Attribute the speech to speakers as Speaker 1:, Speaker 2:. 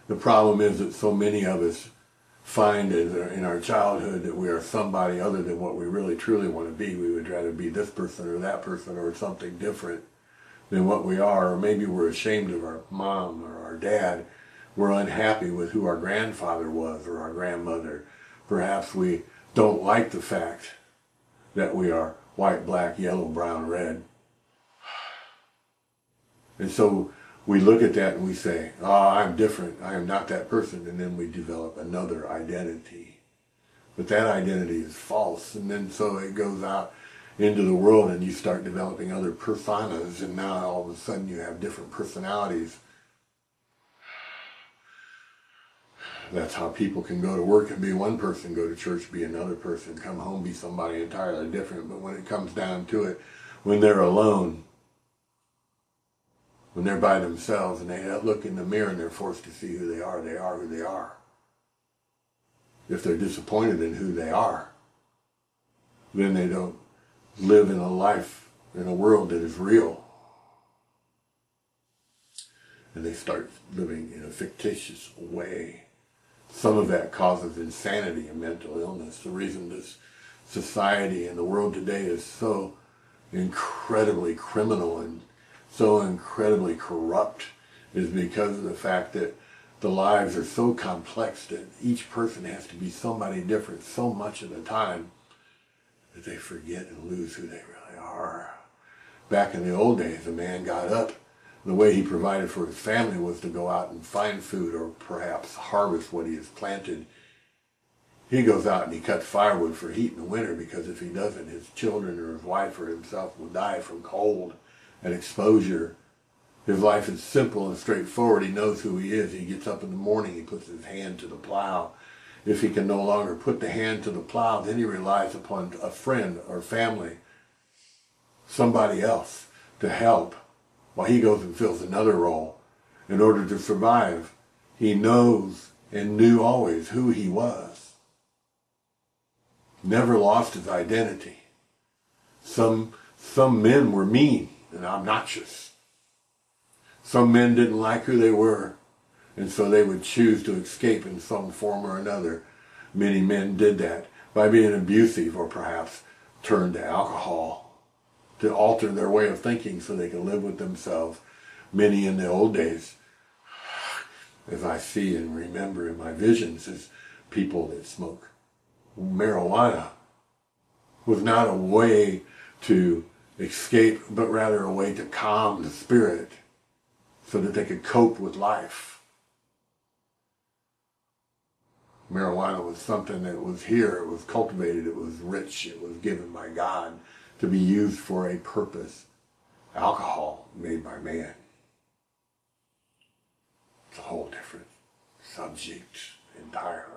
Speaker 1: The problem is that so many of us find in our childhood that we are somebody other than what we really truly want to be. We would rather be this person or something different than what we are, or maybe we're ashamed of our mom or our dad. We're unhappy with who our grandfather was or our grandmother. Perhaps we don't like the fact that we are white, black, yellow, brown, red. And so we look at that and we say, oh, I'm different, I am not that person, and then we develop another identity. But that identity is false, and then so it goes out into the world and you start developing other personas, and now all of a sudden you have different personalities. That's how people can go to work and be one person, go to church, be another person, come home, be somebody entirely different. But when it comes down to it, when they're alone, when they're by themselves and they look in the mirror and they're forced to see who they are who they are. If they're disappointed in who they are, then they don't live in a life, in a world that is real. And they start living in a fictitious way. Some of that causes insanity and mental illness. The reason this society and the world today is so incredibly criminal and so incredibly corrupt is because of the fact that the lives are so complex that each person has to be somebody different so much of the time that they forget and lose who they really are. Back in the old days, a man got up. The way he provided for his family was to go out and find food or perhaps harvest what he has planted. He goes out and he cuts firewood for heat in the winter, because if he doesn't, his children or his wife or himself will die from cold and exposure. His life is simple and straightforward. He knows who he is. He gets up in the morning, he puts his hand to the plow. If he can no longer put the hand to the plow, then he relies upon a friend or family, somebody else, to help while he goes and fills another role in order to survive. He knows and knew always who he was. Never lost his identity. Some men were mean and obnoxious. Some men didn't like who they were, and so they would choose to escape in some form or another. Many men did that by being abusive, or perhaps turned to alcohol to alter their way of thinking so they can live with themselves. Many in the old days, as I see and remember in my visions, is people that smoke marijuana was not a way to escape, but rather a way to calm the spirit so that they could cope with life. Marijuana was something that was here, it was cultivated, it was rich, it was given by God to be used for a purpose. Alcohol made by man. It's a whole different subject entirely.